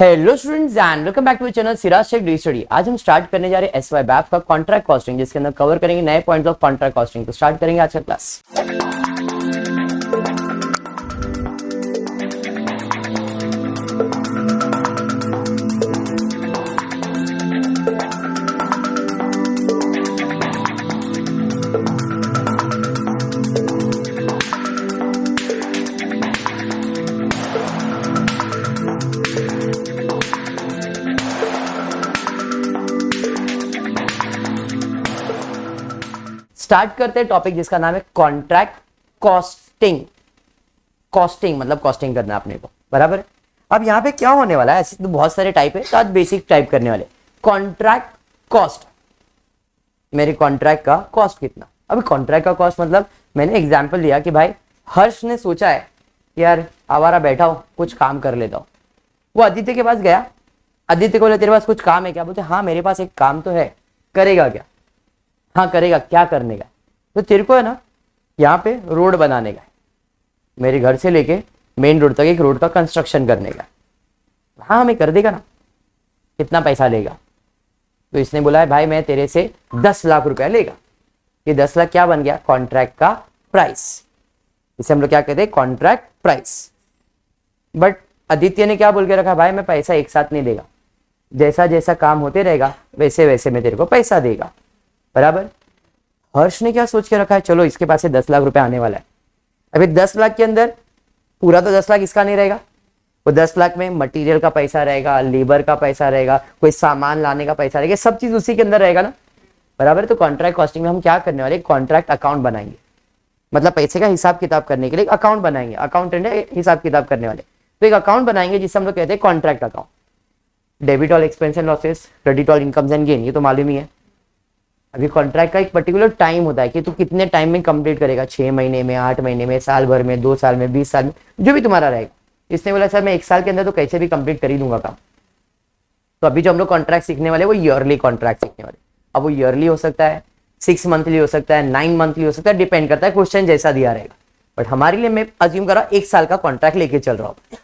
Hello students and welcome back to channel Siraj Shaikh the study. आज हम start करने जा रहे हैं एसवाई बैफ का कॉन्ट्रैक्ट कॉस्टिंग, जिसके अंदर कवर करेंगे नए पॉइंट्स ऑफ कॉन्ट्रैक्ट कॉस्टिंग। तो स्टार्ट करेंगे आज का क्लास। स्टार्ट करते हैं टॉपिक जिसका नाम है कॉन्ट्रैक्ट कॉस्टिंग। कॉस्टिंग मतलब कॉस्टिंग करना अपने को, बराबर है। अब यहाँ पे क्या होने वाला है, ऐसे तो बहुत सारे टाइप है, तो आज बेसिक टाइप करने वाले। कॉन्ट्रैक्ट कॉस्ट, मेरे कॉन्ट्रैक्ट का कॉस्ट कितना। अभी कॉन्ट्रैक्ट का कॉस्ट मतलब मैंने एग्जाम्पल दिया कि भाई हर्ष ने सोचा है यार आवारा बैठा हो कुछ काम कर लेता हूं। वो आदित्य के पास गया, आदित्य को बोले तेरे पास कुछ काम है क्या? बोलते हाँ मेरे पास एक काम तो है। करेगा क्या? हाँ करेगा। क्या करने का? तो तेरे को है ना यहाँ पे रोड बनाने का है, मेरे घर से लेके मेन रोड तक एक रोड का कंस्ट्रक्शन करने का। हाँ हमें कर देगा ना, कितना पैसा लेगा? तो इसने बोला है भाई मैं तेरे से 10 लाख रुपया लेगा। ये 10 लाख क्या बन गया? कॉन्ट्रैक्ट का प्राइस। इसे हम लोग क्या कहते हैं? Contract price. बट आदित्य ने क्या बोल के रखा? भाई मैं पैसा एक साथ नहीं देगा, जैसा जैसा काम होते रहेगा वैसे वैसे मैं तेरे को पैसा देगा, बराबर। हर्ष ने क्या सोच के रखा है? चलो इसके पास से 10 लाख रुपए आने वाला है। अभी 10 लाख के अंदर पूरा तो 10 लाख इसका नहीं रहेगा, वो 10 लाख में मटेरियल का पैसा रहेगा, लेबर का पैसा रहेगा, कोई सामान लाने का पैसा रहेगा, सब चीज उसी के अंदर रहेगा ना, बराबर। तो कॉन्ट्रैक्ट कॉस्टिंग में हम क्या करने वाले? कॉन्ट्रैक्ट अकाउंट बनाएंगे, मतलब पैसे का हिसाब किताब करने के लिए अकाउंट बनाएंगे। अकाउंटेंट है, हिसाब किताब करने वाले। तो एक अकाउंट बनाएंगे जिसे हम लोग कहते हैं contract account. Debit all expense and losses, credit all incomes and gain, ये तो मालूम ही है। अभी कॉन्ट्रैक्ट का एक पर्टिकुलर टाइम होता है कि तू कितने टाइम में कंप्लीट करेगा, 6 महीने में, 8 महीने में, साल भर में, 2 साल में, 20 साल में, जो भी तुम्हारा रहेगा। इसने बोला सर मैं 1 साल के अंदर तो कैसे भी कंप्लीट कर ही दूंगा काम। तो अभी जो हम लोग कॉन्ट्रैक्ट सीखने वाले वो ईयरली कॉन्ट्रैक्ट सीखने वाले। अब वो ईयरली हो सकता है, 6 मंथली हो सकता है, 9 मंथली हो सकता है, डिपेंड करता है क्वेश्चन जैसा दिया रहेगा। बट हमारे लिए मैं अज्यूम कर रहा हूं 1 साल का कॉन्ट्रैक्ट लेके चल रहा हूं।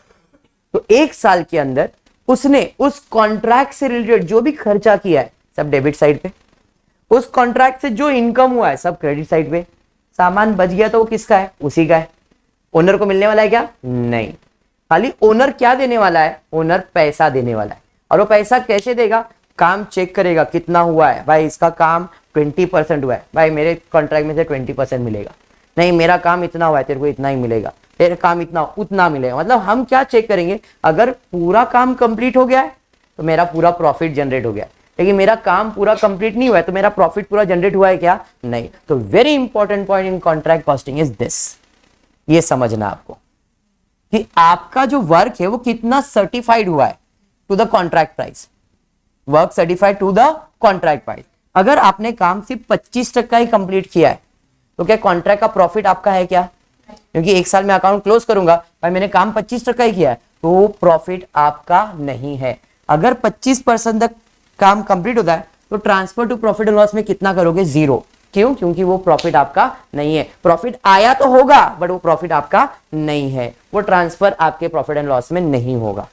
तो 1 साल के अंदर उसने उस कॉन्ट्रैक्ट से रिलेटेड जो भी खर्चा किया है सब डेबिट साइड पे, उस कॉन्ट्रैक्ट से जो इनकम हुआ है सब क्रेडिट साइड पे। सामान बच गया तो वो किसका है? उसी का है। ओनर को मिलने वाला है क्या? नहीं। खाली ओनर क्या देने वाला है? ओनर पैसा देने वाला है। और वो पैसा कैसे देगा? काम चेक करेगा कितना हुआ है। भाई इसका काम 20% हुआ है, भाई मेरे कॉन्ट्रैक्ट में से 20% मिलेगा। नहीं मेरा काम इतना हुआ है, तेरे को इतना ही मिलेगा। तेरा काम इतना उतना मिलेगा। मतलब हम क्या चेक करेंगे? अगर पूरा काम कंप्लीट हो गया है तो मेरा पूरा प्रॉफिट जनरेट हो गया, लेकिन मेरा काम पूरा कंप्लीट नहीं हुआ है तो मेरा प्रॉफिट पूरा जनरेट हुआ है क्या? नहीं। तो very important point in contract costing is this, ये समझना आपको कि आपका जो वर्क है वो कितना सर्टिफाइड हुआ है to the contract price. Work certified to the contract price. अगर आपने काम सिर्फ 25% ही कंप्लीट किया है तो क्या कॉन्ट्रैक्ट का प्रॉफिट आपका है क्या? क्योंकि 1 साल में अकाउंट क्लोज करूंगा, भाई मैंने काम 25% ही किया है, तो प्रॉफिट आपका नहीं है। अगर 25% तक काम कंप्लीट होता है तो transfer to profit and loss में कितना करोगे? 0। क्यों? क्योंकि वो प्रॉफिट आपका नहीं है। प्रॉफिट आया तो होगा बट वो प्रॉफिट आपका नहीं है, वो ट्रांसफर आपके प्रॉफिट एंड लॉस में नहीं होगा।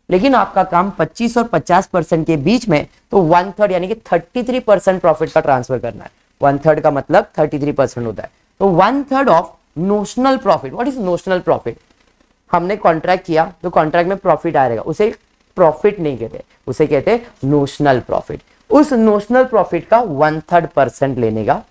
लेकिन आपका काम 25 और 50% के बीच में, तो 1/3 यानी कि 33% प्रॉफिट का ट्रांसफर करना है। 1/3 का मतलब 33% होता है। तो 1/3 of notional profit. What is notional profit? हमने कॉन्ट्रैक्ट किया तो कॉन्ट्रैक्ट में प्रॉफिट आएगा, उसे प्रॉफिट नहीं कहते, उसे कहते हैं नोशनल प्रॉफिट। उस नोशनल प्रॉफिट का 1/3% लेने का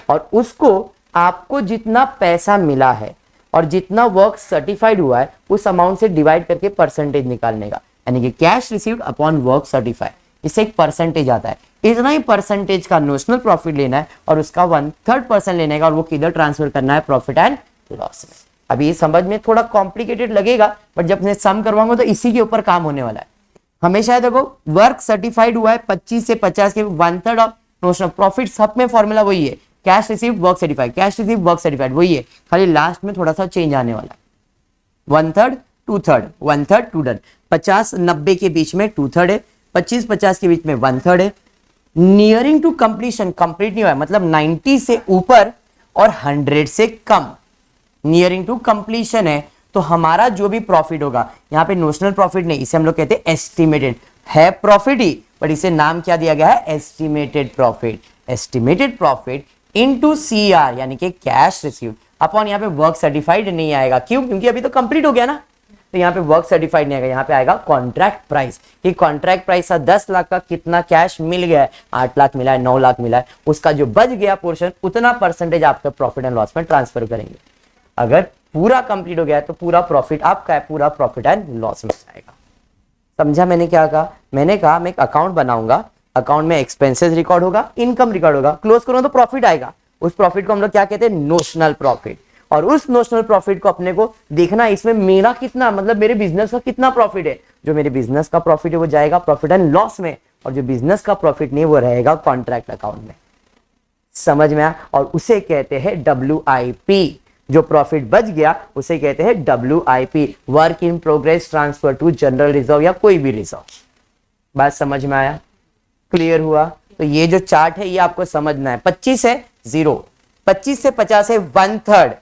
और उसको आपको जितना पैसा मिला है और जितना वर्क सर्टिफाइड हुआ है उस अमाउंट से डिवाइड करके परसेंटेज निकालने का, यानी कि cash received upon work certified. इससे एक परसेंटेज आता है, इतना ही परसेंटेज का नोशनल प्रॉफिट लेना है और उसका 1/3% लेने का, और वो किधर ट्रांसफर करना है? प्रॉफिट एंड लॉस में। अभी ये समझ में थोड़ा कॉम्प्लिकेटेड लगेगा बट जब मैं सम करवाऊंगा तो इसी के ऊपर काम होने वाला है। हमेशा देखो वर्क सर्टिफाइड हुआ है 25 से 50 के 1/3 ऑफ नोशनल प्रॉफिट। सब में फॉर्मूला वही है, cash received work certified, cash received work certified वही है, खाली लास्ट में थोड़ा सा चेंज आने वाला है। 1/3 2/3, 1/3 2/3, 50-90 के बीच में 2/3 है, 25-50 के बीच में 1/3 है। नियरिंग टू कंप्लीशन, कंप्लीट नहीं हुआ है मतलब 90 से ऊपर और 100 से कम, नियरिंग टू कंप्लीशन है तो हमारा जो भी प्रॉफिट होगा, यहाँ पे नोशनल प्रॉफिट नहीं, इसे हम लोग कहते हैं एस्टिमेटेड, है प्रॉफिट ही बट इसे नाम क्या दिया गया है, estimated profit. Estimated profit into CR यानी कि कैश रिसीव अपॉन, यहाँ पे वर्क सर्टिफाइड नहीं आएगा, क्यों, क्योंकि अभी तो कंप्लीट हो गया ना, तो यहाँ पे वर्क सर्टिफाइड नहीं आएगा, यहाँ पे आएगा कॉन्ट्रैक्ट प्राइस, कि कॉन्ट्रैक्ट प्राइस था 10 लाख का, कितना कैश मिल गया है, 8 लाख मिला है, 9 लाख मिला है, उसका जो बच गया पोर्शन उतना परसेंटेज आपका प्रॉफिट एंड लॉस में ट्रांसफर करेंगे। अगर पूरा कंप्लीट हो गया है तो पूरा प्रॉफिट आपका है, पूरा प्रॉफिट एंड लॉस में आएगा। समझा मैंने क्या कहा? मैंने कहा मैं एक अकाउंट बनाऊंगा, अकाउंट में एक्सपेंसेस रिकॉर्ड होगा, इनकम रिकॉर्ड होगा, क्लोज करूंगा तो प्रॉफिट आएगा, उस प्रॉफिट को हम लोग क्या कहते हैं, नोशनल प्रॉफिट। और उस नोशनल प्रॉफिट को अपने को देखना है इसमें मेरा कितना, मतलब मेरे बिजनेस का कितना प्रॉफिट है, जो मेरे बिजनेस का प्रॉफिट है वो जाएगा प्रॉफिट एंड लॉस में, और जो बिजनेस का प्रॉफिट नहीं वो रहेगा कॉन्ट्रैक्ट अकाउंट में। समझ में आया? और उसे कहते हैं WIP, जो प्रॉफिट बच गया उसे कहते हैं WIP, work in progress transfer to general reserve या कोई भी रिजर्व। बात समझ में आया? क्लियर हुआ? तो ये जो चार्ट है ये आपको समझना है। 25 है 0, 25 से 50 है 1/3,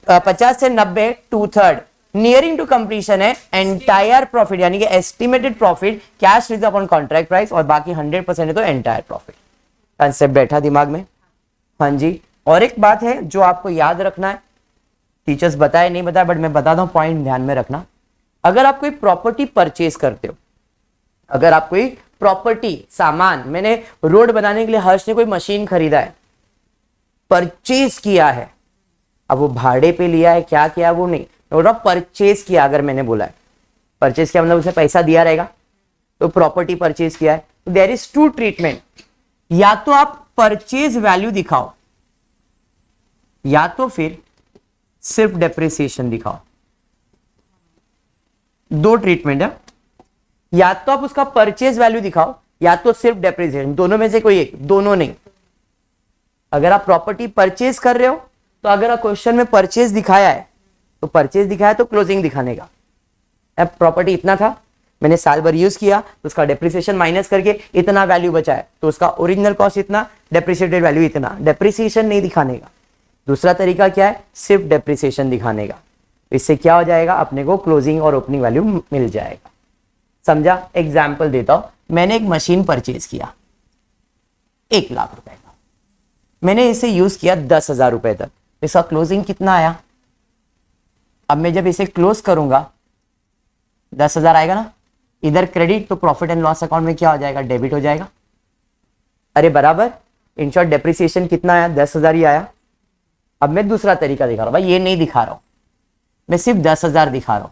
50 से 90 2/3, नियरिंग टू कंप्लीशन है एंटायर प्रॉफिट यानी कि estimated profit cash reserve on contract price, और बाकी 100% है तो एंटायर प्रॉफिट। कंसेप्ट बैठा दिमाग में? हाँ जी। और एक बात है जो आपको याद रखना है, टीचर्स बताए नहीं बताया बट मैं बताता हूं, पॉइंट ध्यान में रखना। अगर आप कोई प्रॉपर्टी परचेज करते हो, अगर आप कोई प्रॉपर्टी सामान, मैंने रोड बनाने के लिए हर्ष ने कोई मशीन खरीदा है, परचेज किया है, अब वो भाड़े पे लिया है क्या किया वो नहीं, बोल रहा परचेज किया। अगर मैंने बोला है परचेज किया मतलब उसे पैसा दिया रहेगा, तो प्रॉपर्टी परचेज किया है, तो देयर इज टू ट्रीटमेंट, या तो आप परचेज वैल्यू दिखाओ या तो फिर सिर्फ डेप्रिसिएशन दिखाओ। दो ट्रीटमेंट है, या तो आप उसका परचेज वैल्यू दिखाओ या तो सिर्फ डेप्रिसिएशन, दोनों में से कोई एक, दोनों नहीं। अगर आप प्रॉपर्टी परचेज कर रहे हो तो अगर आप क्वेश्चन में परचेज दिखाया है तो परचेज दिखाया तो क्लोजिंग दिखाने का। अब प्रॉपर्टी इतना था, मैंने साल भर यूज किया तो उसका डेप्रिसिएशन माइनस करके इतना वैल्यू बचा है, तो उसका ओरिजिनल कॉस्ट इतना, डेप्रिसिएटेड वैल्यू इतना, डेप्रिसिएशन नहीं दिखाने का। दूसरा तरीका क्या है, सिर्फ डेप्रिसिएशन दिखाने का। इससे क्या हो जाएगा, अपने को क्लोजिंग और ओपनिंग वैल्यू मिल जाएगा। समझा? एग्जाम्पल देता हूं, मैंने एक मशीन परचेज किया 1 लाख रुपए का, मैंने इसे यूज किया 10,000 रुपए तक, इसका क्लोजिंग कितना आया? अब मैं जब इसे क्लोज करूंगा 10,000 आएगा ना, इधर क्रेडिट तो प्रॉफिट एंड लॉस अकाउंट में क्या हो जाएगा, डेबिट हो जाएगा। अरे बराबर, इन शॉर्ट डेप्रिसिएशन कितना आया, 10,000 ही आया। अब मैं दूसरा तरीका दिखा रहा हूं, भाई ये नहीं दिखा रहा हूं, मैं सिर्फ 10,000 दिखा रहा हूं,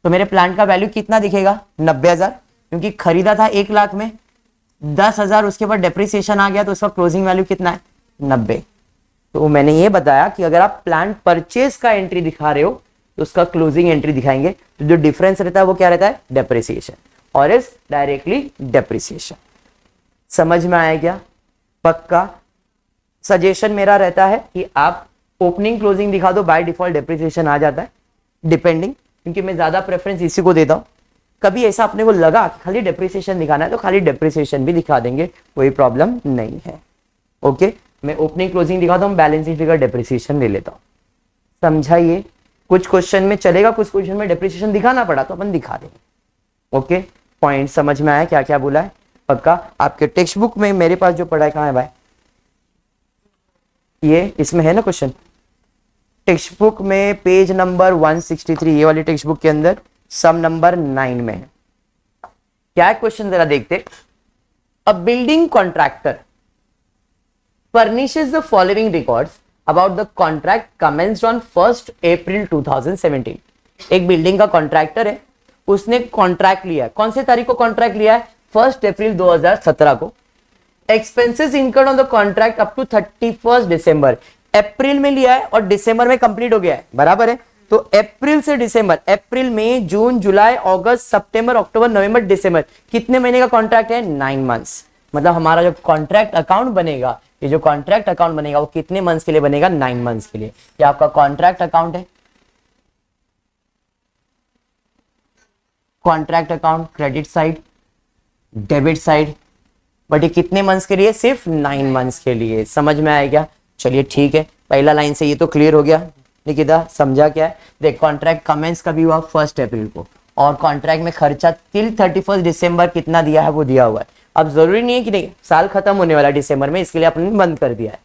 तो मेरे प्लांट का वैल्यू कितना दिखेगा, 90,000, क्योंकि खरीदा था 1 लाख में, 10,000 उसके बाद डेप्रिसिएशन आ गया तो उसका क्लोजिंग वैल्यू कितना है, 90। तो मैंने ये बताया कि अगर आप प्लांट परचेज का एंट्री दिखा रहे हो तो उसका क्लोजिंग एंट्री दिखाएंगे, तो जो डिफरेंस रहता है वो क्या रहता है, डेप्रिसिएशन, और इज डायरेक्टली डेप्रिसिएशन। समझ में आया क्या? पक्का? सजेशन मेरा रहता है कि आप ओपनिंग क्लोजिंग दिखा दो, बाय डिफॉल्ट डेप्रिसिएशन आ जाता है, डिपेंडिंग, क्योंकि मैं ज्यादा प्रेफरेंस इसी को देता हूं। कभी ऐसा अपने को लगा कि खाली डेप्रिसिएशन दिखाना है तो खाली डेप्रिसिएशन भी दिखा देंगे, कोई प्रॉब्लम नहीं है। ओके, मैं ओपनिंग क्लोजिंग दिखाता हूं, बैलेंसिंग फिगर डेप्रिसिएशन ले लेता हूं। समझाइए? कुछ क्वेश्चन में चलेगा, कुछ क्वेश्चन में डेप्रिसिएशन दिखाना पड़ा तो अपन दिखा देंगे। ओके, पॉइंट समझ में आया क्या क्या बोला है? पक्का? आपके टेक्स्ट बुक में मेरे पास जो पढ़ा है कहाँ है भाई, ये इसमें है ना क्वेश्चन, टेक्स्ट बुक में पेज नंबर 163, ये वाली टेक्स्ट बुक के अंदर सम नंबर 9 में है। क्या क्वेश्चन जरा देखते। A building contractor furnishes the following records about the contract commenced on 1st April 2017। एक बिल्डिंग का कॉन्ट्रैक्टर है, उसने कॉन्ट्रैक्ट लिया है, कौन से तारीख को कॉन्ट्रैक्ट लिया है, 1 अप्रैल 2017 को। Expenses incurred on the contract up to 31 December, अप्रैल में लिया है और दिसंबर में कंप्लीट हो गया है, बराबर है। तो अप्रैल से दिसंबर, अप्रैल मई जून जुलाई अगस्त सितंबर अक्टूबर नवंबर दिसंबर, कितने महीने का कॉन्ट्रैक्ट है, 9 मंथ्स। मतलब हमारा जो कॉन्ट्रैक्ट अकाउंट बनेगा, ये जो कॉन्ट्रैक्ट अकाउंट बनेगा वो कितने मंथ्स के लिए बनेगा, 9 मंथ्स के लिए। क्या आपका कॉन्ट्रैक्ट अकाउंट है, contract account credit side debit side, but ये कितने मंथ्स के लिए, सिर्फ 9 मंथ्स के लिए। समझ में आया क्या? चलिए ठीक है, पहला लाइन से ये तो क्लियर हो गया, निकिता समझा क्या है? देख कॉन्ट्रैक्ट कमेंस कभी हुआ 1 अप्रैल को, और कॉन्ट्रैक्ट में खर्चा टिल 31 दिसंबर कितना दिया है वो दिया हुआ है। अब जरूरी नहीं है कि नहीं साल खत्म होने वाला दिसंबर में, इसके लिए आपने बंद कर दिया है।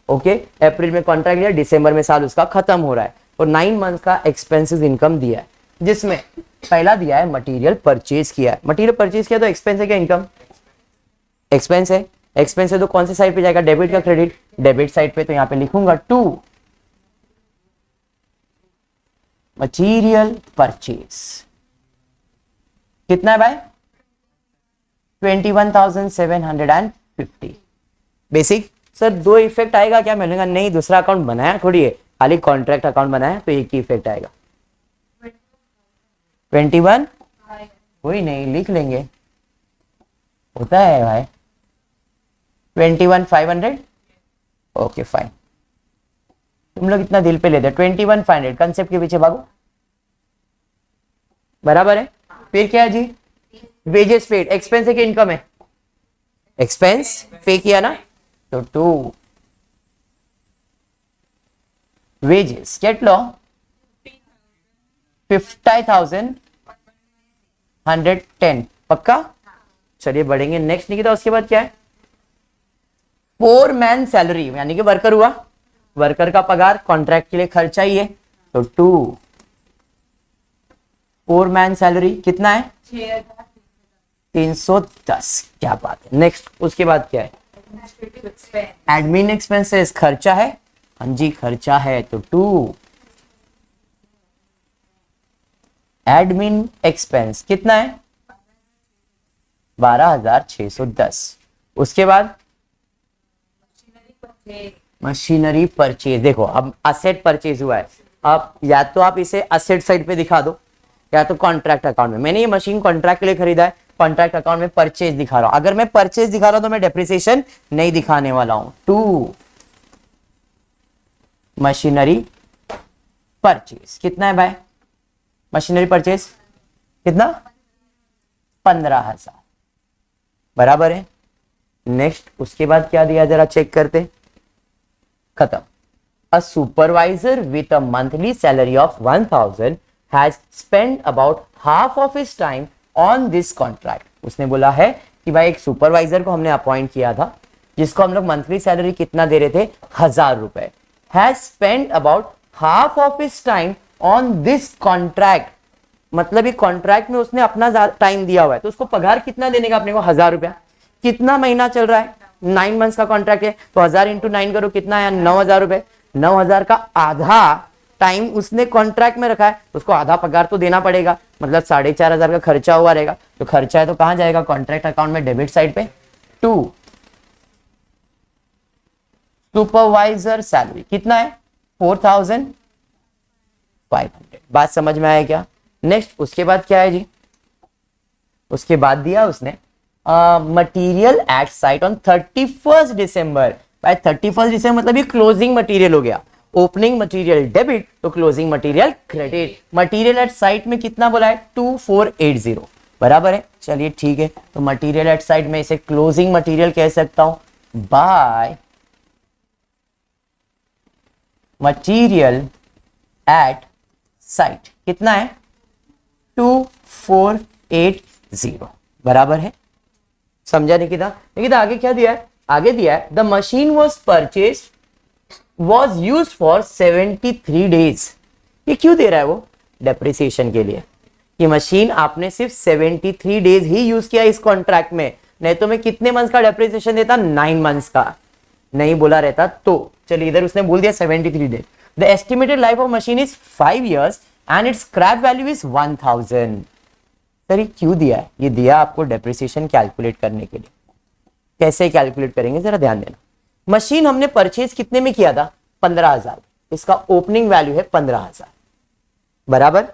ओके, अप्रैल में कॉन्ट्रैक्ट लिया, दिसंबर में साल उसका खत्म हो रहा है, और 9 मंथ का एक्सपेंसेस इनकम दिया है, जिसमें पहला दिया है मटेरियल परचेज किया है। मटेरियल परचेज किया तो एक्सपेंस है क्या इनकम? एक्सपेंस है। एक्सपेंस है तो कौन से साइड पे जाएगा? डेबिट का क्रेडिट? डेबिट साइड पे, तो यहां पे लिखूंगा टू मटेरियल परचेज। कितना है भाई? 21,750। बेसिक सर 2 इफेक्ट आएगा क्या? मैंने कहा नहीं, दूसरा अकाउंट बनाया थोड़ी है, खाली कॉन्ट्रैक्ट अकाउंट बनाया तो एक ही इफेक्ट आएगा। 21 कोई नहीं, लिख लेंगे, होता है भाई। 21,500। ओके फाइन, तुम लोग इतना दिल पे लेते। 21,500 कंसेप्ट के पीछे भागो, बराबर है। फिर क्या है जी? Wages paid. एक्सपेंस है कि इनकम है? एक्सपेंस पे किया ना, तो 2 वेजेस गेट लो 50,110। पक्का? चलिए बढ़ेंगे नेक्स्ट। निकिता उसके बाद क्या है? 4 मैन सैलरी, यानी कि वर्कर हुआ, वर्कर का पगार कॉन्ट्रैक्ट के लिए खर्चा ही है, तो 2 4 मैन सैलरी कितना है? 310। क्या बात है। नेक्स्ट उसके बाद क्या है? एडमिन एक्सपेंसेस, खर्चा है, हाँ जी खर्चा है, तो 2 एडमिन एक्सपेंस कितना है? 12,610। उसके बाद मशीनरी परचेज। देखो अब असेट परचेज हुआ है, अब या तो आप इसे असेट साइड पे दिखा दो या तो कॉन्ट्रैक्ट अकाउंट में। मैंने ये मशीन कॉन्ट्रैक्ट के लिए खरीदा है, कॉन्ट्रैक्ट अकाउंट में परचेज दिखा रहा हूं। अगर मैं परचेज दिखा रहा हूं तो मैं डेप्रिसिएशन नहीं दिखाने वाला हूं। 2 मशीनरी परचेज कितना है भाई? मशीनरी परचेज कितना? 15,000, बराबर है। नेक्स्ट उसके बाद क्या दिया जरा चेक करते। खत्म। A supervisor with a monthly salary of 1,000 has spent about half of his time on this contract. उसने बोला है कि भाई एक सुपरवाइजर को हमने अपॉइंट किया था जिसको हम लोग मंथली सैलरी कितना दे रहे थे? 1,000 रुपए। Has spent about half of his time on this contract, मतलब ये कॉन्ट्रैक्ट में उसने अपना टाइम दिया हुआ है, तो उसको पगार कितना देने का अपने को? 1,000 रुपया। कितना महीना चल रहा है? 9 मंथ्स का कॉन्ट्रैक्ट है, तो 1,000 इंटू 9 करो, कितना है? 9,000 रुपए। 9,000 का आधा टाइम उसने कॉन्ट्रैक्ट में रखा है, उसको आधा पगार तो देना पड़ेगा, मतलब 4,500 का खर्चा हुआ रहेगा। तो खर्चा है तो कहां जाएगा? कॉन्ट्रैक्ट अकाउंट में, डेबिट साइड पे। 2 सुपरवाइजर सैलरी कितना है? 4,500। बात समझ में आया क्या? नेक्स्ट उसके बाद क्या है जी? उसके बाद दिया उसने material at site on 31 December. By 31 December मतलब ये क्लोजिंग मटीरियल हो गया। ओपनिंग मटीरियल डेबिट तो closing material credit. Material at site में कितना बोला है? 2480, बराबर है। चलिए ठीक है, तो मटीरियल एट साइट में इसे क्लोजिंग मटीरियल कह सकता हूं। बाय मटीरियल एट साइट कितना है? 2480, बराबर है। समझा निकिता? निकिता आगे क्या दिया है? आगे दिया है the machine was purchase was use for 73 days. ये क्यों दे रहा है वो? डेप्रिसिएशन के लिए। ये मशीन आपने सिर्फ 73 डेज ही यूज किया इस कॉन्ट्रैक्ट में, नहीं तो मैं कितने मंथ्स का डेप्रिसिएशन देता? 9 मंथ्स का नहीं बोला रहता तो। चलिए इधर उसने बोल दिया 73 days. The estimated life of machine is 5 years and it's scrap value is 1,000। Sir ये क्यों दिया है? ये दिया आपको डेप्रिसिएशन कैलकुलेट करने के लिए। कैसे कैलकुलेट करेंगे जरा ध्यान देना। मशीन हमने परचेज कितने में किया था? 15,000। इसका ओपनिंग वैल्यू है 15,000, बराबर।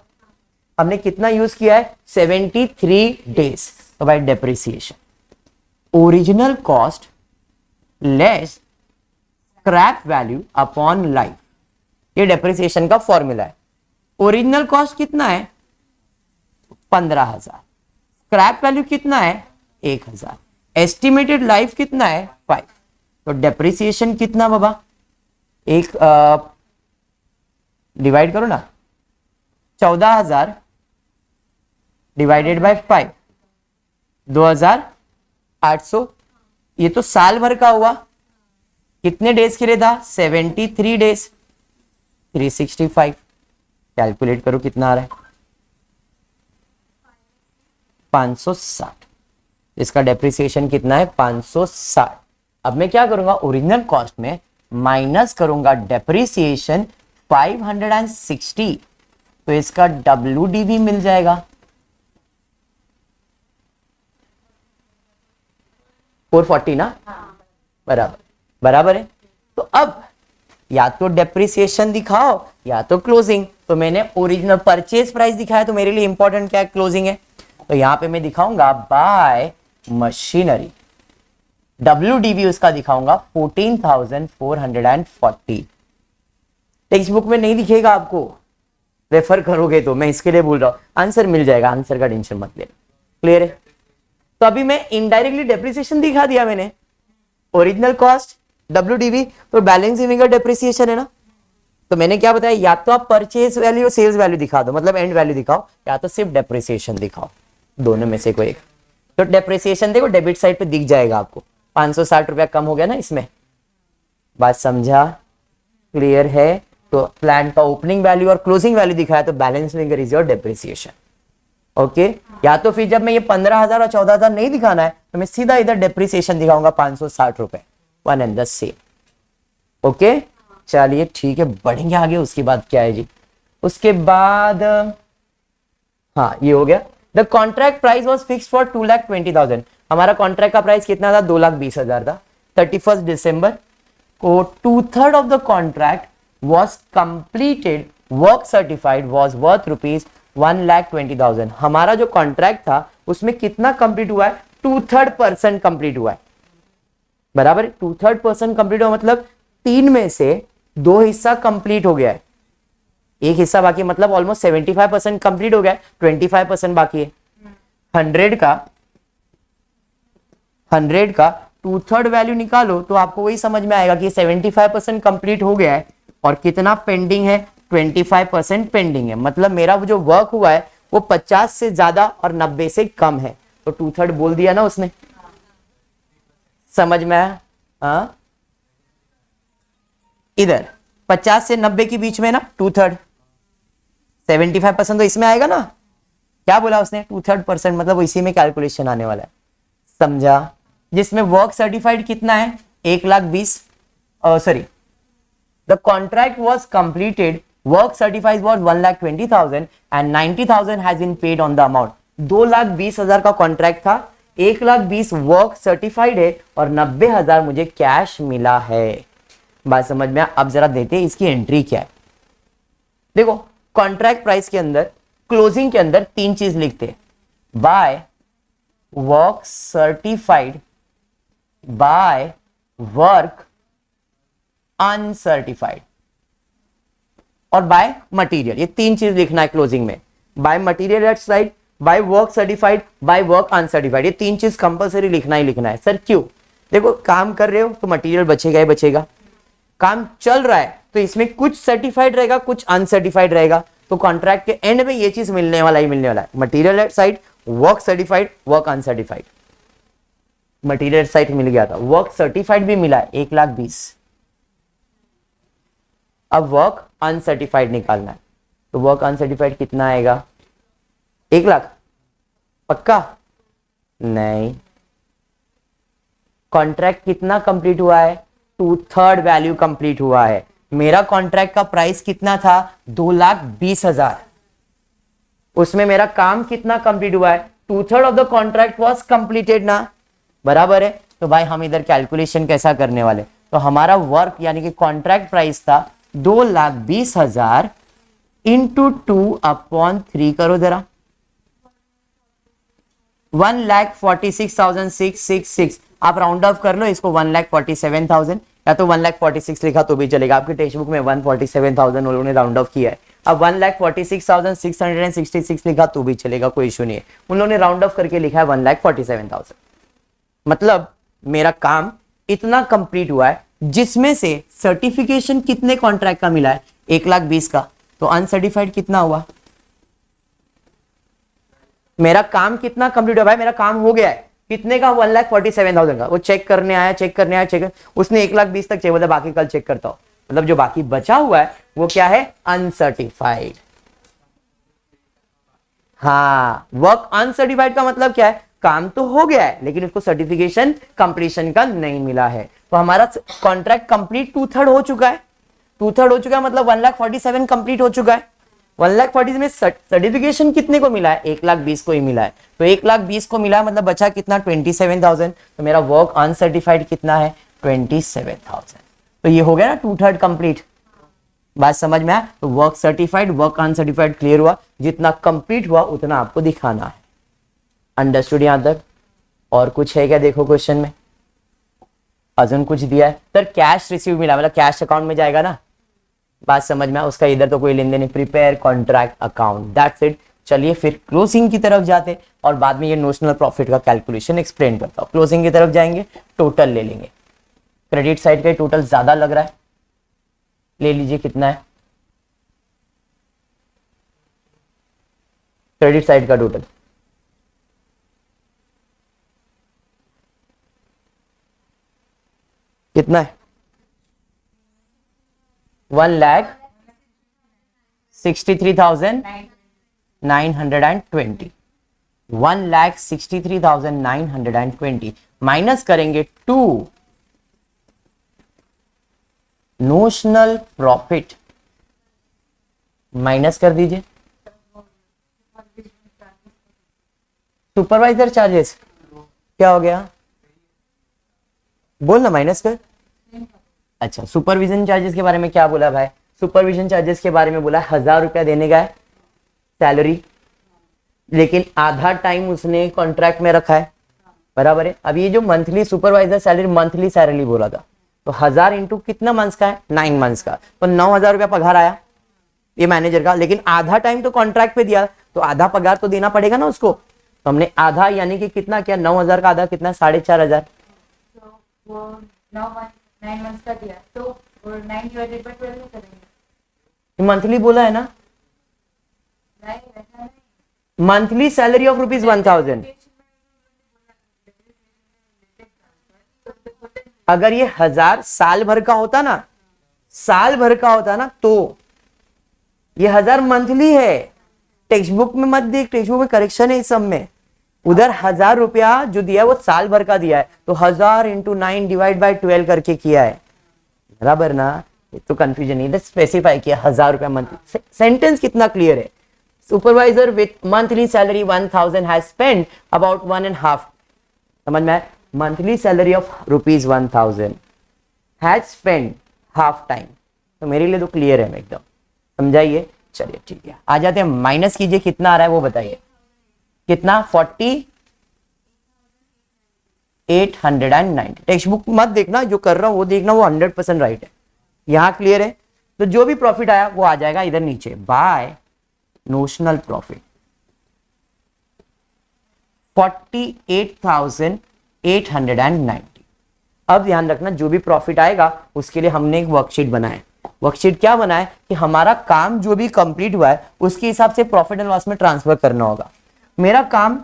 हमने कितना यूज किया है? 73 डेज। तो भाई depreciation original cost less scrap value upon life, ये डेप्रिसिएशन का फॉर्मूला है। ओरिजिनल कॉस्ट कितना है? 15,000। स्क्रैप वैल्यू कितना है? 1,000। एस्टिमेटेड लाइफ कितना है? 5। तो डेप्रिसिएशन कितना बाबा? डिवाइड करो ना, 14,000 डिवाइडेड बाय 5, 2,800। ये तो साल भर का हुआ, कितने डेज के लिए था? 73 डेज, 365। कैलकुलेट करो कितना आ रहा है, 560। इसका डेप्रिसिएशन कितना है? 560। अब मैं क्या करूंगा, ओरिजिनल कॉस्ट में माइनस करूंगा डेप्रिसिएशन 560, तो इसका WDV मिल जाएगा 440 ना। बराबर बराबर है। तो अब या तो डेप्रिसिएशन दिखाओ या तो क्लोजिंग। तो मैंने ओरिजिनल परचेज प्राइस दिखाया, तो मेरे लिए इंपॉर्टेंट क्या है? क्लोजिंग है। तो यहां पे मैं दिखाऊंगा बाय मशीनरी, WDV उसका दिखाऊंगा 14,440। टेक्स्ट बुक में नहीं दिखेगा, आपको रेफर करोगे तो, मैं इसके लिए बोल रहा हूं। आंसर मिल जाएगा, आंसर का टेंशन मत ले। क्लियर है? तो अभी मैं इनडायरेक्टली डेप्रिसिएशन दिखा दिया मैंने, ओरिजिनल कॉस्ट WDV, तो बैलेंस का डेप्रिसिएशन है ना। तो मैंने क्या बताया, या तो आप परचेज वैल्यू और सेल्स वैल्यू दिखा दो, मतलब एंड वैल्यू दिखाओ, या तो सिर्फ डेप्रिसिएशन दिखाओ, दोनों में से कोई एक। तो डेप्रिसिएशन देखो डेबिट साइड पे दिख जाएगा आपको, 560 रुपया कम हो गया ना इसमें। बात समझा? क्लियर है? तो प्लान का ओपनिंग वैल्यू और क्लोजिंग वैल्यू दिखाया, तो balance figure is your depreciation. Okay, या तो फिर जब मैं ये 15,000 और 14,000 नहीं दिखाना है, तो मैं सीधा इधर डेप्रिसिएशन दिखाऊंगा 560 रुपए, one and the same. Okay, चलिए ठीक है, बढ़ेंगे आगे। उसके बाद क्या है जी? उसके बाद हाँ, ये हो गया। The contract price was fix for 2,20,000। हमारा कॉन्ट्रैक्ट का प्राइस कितना था? 2,20,000 था। 31 दिसंबर को 2/3 of the contract was completed, work certified was worth ₹1,20,000। हमारा जो कॉन्ट्रैक्ट था उसमें कितना कंप्लीट हुआ है? 2/3% कंप्लीट हुआ है। बराबर, 2/3% कंप्लीट हुआ, मतलब 3 में से 2 हिस्सा कंप्लीट हो गया है, एक हिस्सा बाकी, मतलब ऑलमोस्ट 75% कंप्लीट हो गया है, 25% बाकी है। 100 का 2/3 वैल्यू निकालो तो आपको वही समझ में आएगा कि 75% कंप्लीट हो गया है और कितना पेंडिंग है? 25% पेंडिंग है। मतलब मेरा जो वर्क हुआ है वो 50 से ज्यादा और 90 से कम है, तो 2/3 बोल दिया ना उसने। समझ में आया? हाँ, इधर 50 से 90 के बीच में ना 2/3, 75% तो इसमें आएगा ना। क्या बोला उसने? 2/3%, मतलब इसी में कैलकुलेशन आने वाला है। समझा? जिसमें वर्क सर्टिफाइड कितना है? 1,20,000, sorry, the contract was completed, work certified was 1,20,000 and 90,000 has been paid on the amount. 2,20,000 का कॉन्ट्रैक्ट था, 1,20,000 वर्क सर्टिफाइड है और 90,000 मुझे कैश मिला है। बात समझ में? अब जरा देते हैं इसकी एंट्री क्या है। देखो, कॉन्ट्रैक्ट प्राइस के अंदर, क्लोजिंग के अंदर 3 चीज लिखते, by work certified, by work uncertified और बाय मटेरियल। ये 3 चीज लिखना है क्लोजिंग में। By material at side, by work certified, by work uncertified. ये 3 चीज कंपलसरी लिखना ही लिखना है। सर क्यों? देखो, काम कर रहे हो तो मटेरियल बचेगा ही बचेगा, काम चल रहा है तो इसमें कुछ सर्टिफाइड रहेगा, कुछ अनसर्टिफाइड रहेगा, तो कॉन्ट्रैक्ट के एंड में ये चीज मिलने वाला ही मिलने वाला है। Material at site, work certified, work uncertified. Material site मिल गया था, वर्क सर्टिफाइड भी मिला है 1,20,000। अब वर्क अनसर्टिफाइड निकालना है, तो वर्क अनसर्टिफाइड कितना आएगा? 1,00,000। पक्का? नहीं। कॉन्ट्रैक्ट कितना कंप्लीट हुआ है? 2/3 वैल्यू कंप्लीट हुआ है। मेरा कॉन्ट्रैक्ट का प्राइस कितना था? 2,20,000। उसमें मेरा काम कितना कंप्लीट हुआ है? 2/3 of the contract was completed ना। बराबर है? तो भाई हम इधर कैलकुलेशन कैसा करने वाले? तो हमारा वर्क यानी कि कॉन्ट्रैक्ट प्राइस था 2,20,000 इंटू 2/3 करो जरा, 1,46,666। आप राउंड ऑफ कर लो इसको, 1,47,000, या तो 1,46,000 लिखा तो भी चलेगा। आपके टेक्स्ट बुक में 147,000 उन्होंने राउंड ऑफ किया है। अब 1,46,666 लिखा तो भी चलेगा, कोई इशू नहीं है। उन्होंने राउंड ऑफ करके लिखा है 1,47,000। मतलब मेरा काम इतना कंप्लीट हुआ है, जिसमें से सर्टिफिकेशन कितने कॉन्ट्रैक्ट का मिला है? 1,20,000 का। तो अनसर्टिफाइड कितना हुआ? मेरा काम कितना कंप्लीट हुआ भाई? मेरा काम हो गया है कितने का? 1,47,000 का। वो चेक करने आया, उसने 1,20,000 तक चेक, बोला बाकी कल चेक करता हूं। मतलब जो बाकी बचा हुआ है वो क्या है? अनसर्टिफाइड। हाँ, वर्क अनसर्टिफाइड का मतलब क्या है? काम तो हो गया है लेकिन उसको सर्टिफिकेशन कंप्लीशन का नहीं मिला है। तो हमारा कॉन्ट्रैक्ट कंप्लीट 2/3 हो चुका है। 2/3 हो चुका है मतलब 1,47,000 कंप्लीट हो चुका है। 1,40,000 में सर्टिफिकेशन कितने को मिला है? 1,20,000 को ही मिला है। तो 1,20,000 को मिला है मतलब बचा कितना? 27,000। तो मेरा वर्क अनसर्टिफाइड कितना है? 27,000। तो ये हो गया ना 2/3 कंप्लीट। बात समझ में आया? तो work certified, work uncertified clear हुआ। जितना कंप्लीट हुआ उतना आपको दिखाना है। अंडरस्टूड यहां तक? और कुछ है क्या देखो क्वेश्चन में? अजून कुछ दिया है सर? कैश रिसीव मिला मतलब कैश अकाउंट में जाएगा ना? बात समझ में आया? उसका इधर तो कोई लेन देन नहीं। Prepare contract account, that's it. चलिए फिर क्लोजिंग की तरफ जाते और बाद में ये नोशनल प्रॉफिट का कैलकुलेशन एक्सप्लेन करता हूं। क्लोजिंग की तरफ जाएंगे, टोटल ले लेंगे। क्रेडिट साइड का टोटल ज्यादा लग रहा है, ले लीजिए। कितना है क्रेडिट साइड का टोटल? कितना है? 1,63,920। 1,63,920 माइनस करेंगे 2 नोशनल प्रॉफिट, माइनस कर दीजिए सुपरवाइजर चार्जेस। क्या हो गया? बोल ना, माइनस कर। अच्छा, सुपरविजन चार्जेस के बारे में क्या बोला भाई? सुपरविजन चार्जेस के बारे में बोला 1,000 रुपया देने का है सैलरी, लेकिन आधा टाइम उसने कॉन्ट्रैक्ट में रखा है, बराबर है। अब ये जो monthly supervisor salary, monthly salary बोला था, तो 1,000 इंटू कितना मंथ्स का है? 9 मंथ्स का। तो 9,000 रुपया पगार आया ये मैनेजर का, लेकिन आधा टाइम तो कॉन्ट्रैक्ट पे दिया, तो आधा पगार तो देना पड़ेगा ना उसको। तो हमने आधा यानी कि कितना किया? 9,000 का आधा कितना? 4,500। वो 9 मंथ्स का दिया तो 9 डिवाइडेड बाय 12 करेंगे। मंथली बोला है ना? नहीं, ऐसा नहीं। Monthly salary of ₹1,000। अगर ये 1,000 साल भर का होता ना, साल भर का होता ना, तो ये 1,000 मंथली है। टेक्स्ट बुक में मत देख, टेक्स्ट बुक में करेक्शन है इस सब में। उधर 1,000 रुपया जो दिया है वो साल भर का दिया है, तो 1,000 इंटू 9 डिवाइड बाय 12 करके किया है, बराबर ना? ये तो कंफ्यूजन नहीं, स्पेसिफाई किया 1,000 रुपया मंथली। सेंटेंस कितना क्लियर है? Supervisor with monthly salary 1,000 has spend about 1.5, समझ में? Monthly salary of ₹1,000 has spend half time. तो मेरे लिए तो क्लियर है एकदम, समझाइए। चलिए ठीक है, आ जाते हैं, माइनस कीजिए कितना आ रहा है वो बताइए। कितना? 4,890। टेक्स्ट बुक मत देखना, जो कर रहा हूं वो देखना, वो 100% राइट है। यहां क्लियर है? तो जो भी प्रॉफिट आया वो आ जाएगा इधर नीचे, बाय नोशनल प्रॉफिट 48,890। अब ध्यान रखना, जो भी प्रॉफिट आएगा उसके लिए हमने एक वर्कशीट बनाया। वर्कशीट क्या बनाया कि हमारा काम जो भी कंप्लीट हुआ है उसके हिसाब से प्रॉफिट एंड लॉस में ट्रांसफर करना होगा। मेरा काम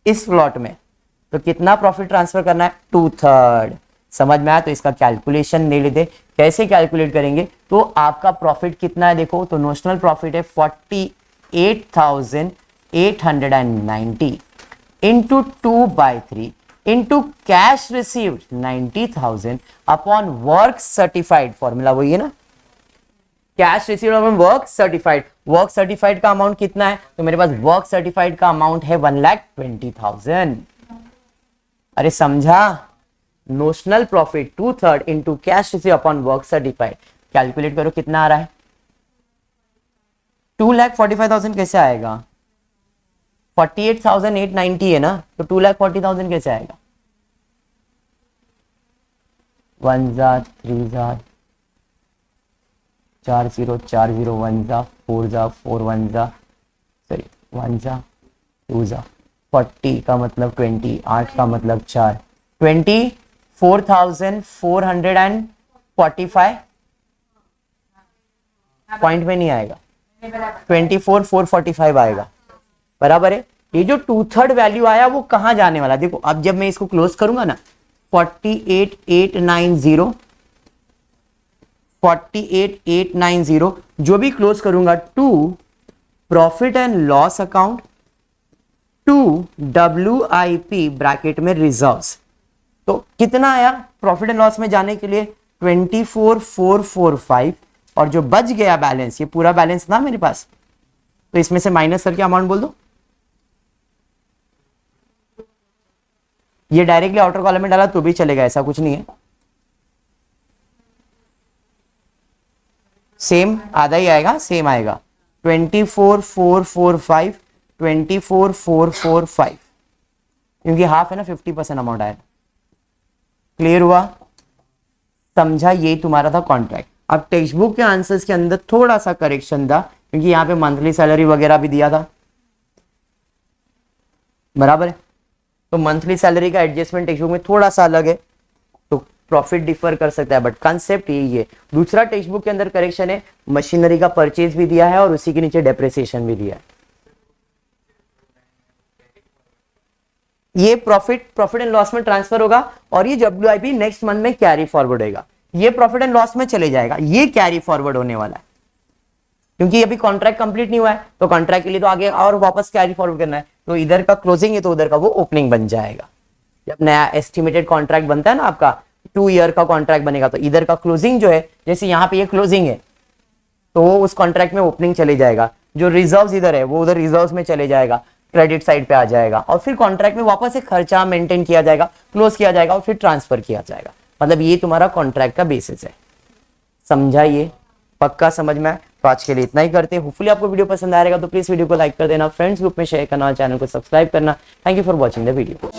इस प्लॉट में, तो कितना प्रॉफिट ट्रांसफर करना है? 2/3। समझ में आया? तो इसका कैलकुलेशन ले लेते। कैसे कैलकुलेट करेंगे? तो आपका प्रॉफिट कितना है देखो, तो नोशनल प्रॉफिट है 48,890 into 2/3 into cash received 90,000 upon work certified. Formula वही है ना, cash received upon work certified. Work certified का अमाउंट कितना है? तो मेरे पास वर्क सर्टिफाइड का अमाउंट है 1,20,000। अरे समझा? Notional profit 2/3 into cash receive upon work certified. Calculate करो कितना आ रहा है? 2,45,000 कैसे आएगा? 48,890 है ना, तो 2,40,000 कैसे आएगा? 1 जा 3 जा 4 0 4 0 1 जा 4 जा 4 1 जा, सॉरी 1 जा 2 जा 40 का मतलब 20, 8 का मतलब 4, 24,445 पॉइंट में नहीं आएगा। ये बराबर 24,445 आएगा, बराबर है। ये जो 2/3 वैल्यू आया वो कहाँ जाने वाला, देखो अब जब मैं इसको क्लोज करूंगा ना 48,890, 48,890 जो भी क्लोज करूंगा to profit and loss account, to WIP bracket में रिजर्व्स। तो कितना आया प्रॉफिट एंड लॉस में जाने के लिए 24,445, और जो बच गया बैलेंस, ये पूरा बैलेंस था मेरे पास, तो इसमें से माइनस करके अमाउंट बोल दो। ये डायरेक्टली आउटर कॉलम में डाला तो भी चलेगा, ऐसा कुछ नहीं है, सेम आधा ही आएगा, सेम आएगा 24,445, 24,445, क्योंकि हाफ है ना, 50% अमाउंट आया। क्लियर हुआ, समझा, ये तुम्हारा था कॉन्ट्रैक्ट। अब टेक्स्ट बुक के आंसर्स के अंदर थोड़ा सा करेक्शन था, क्योंकि यहाँ पे मंथली सैलरी वगैरह भी दिया था, बराबर है। तो मंथली सैलरी का एडजस्टमेंट टेक्स्ट बुक में थोड़ा सा अलग है, तो प्रॉफिट डिफर कर सकता है, बट कंसेप्ट यही है। दूसरा टेक्स्ट बुक के अंदर करेक्शन है, मशीनरी का परचेज भी दिया है और उसी के नीचे डेप्रिसिएशन भी दिया है। ये प्रॉफिट एंड लॉस में ट्रांसफर होगा, और ये WIP नेक्स्ट मंथ में कैरी फॉरवर्ड होगा, ये प्रॉफिट एंड लॉस में चले जाएगा, ये कैरी फॉरवर्ड होने वाला है, क्योंकि अभी कॉन्ट्रैक्ट कंप्लीट नहीं हुआ है, तो कॉन्ट्रैक्ट के लिए तो आगे और वापस कैरी फॉरवर्ड करना है, तो इधर का क्लोजिंग है तो उधर का वो ओपनिंग बन जाएगा। जब नया एस्टिमेटेड कॉन्ट्रैक्ट बनता है ना, आपका 2 ईयर का कॉन्ट्रैक्ट बनेगा, तो इधर का क्लोजिंग जो है, जैसे यहाँ पे ये क्लोजिंग है, तो वो उस कॉन्ट्रैक्ट में ओपनिंग चले जाएगा, जो रिजर्व्स इधर है वो उधर रिजर्व्स में चले जाएगा, क्रेडिट साइड पे आ जाएगा, और फिर कॉन्ट्रैक्ट में वापस से खर्चा मेंटेन किया जाएगा, क्लोज किया जाएगा और फिर ट्रांसफर किया जाएगा। मतलब ये तुम्हारा कॉन्ट्रैक्ट का बेसिस है, समझा, ये पक्का समझ में आए। तो आज के लिए इतना ही करते हैं, होपफुली आपको वीडियो पसंद आएगा, तो प्लीज वीडियो को लाइक कर देना, फ्रेंड्स ग्रुप में शेयर करना, चैनल को सब्सक्राइब करना। Thank you for watching the video.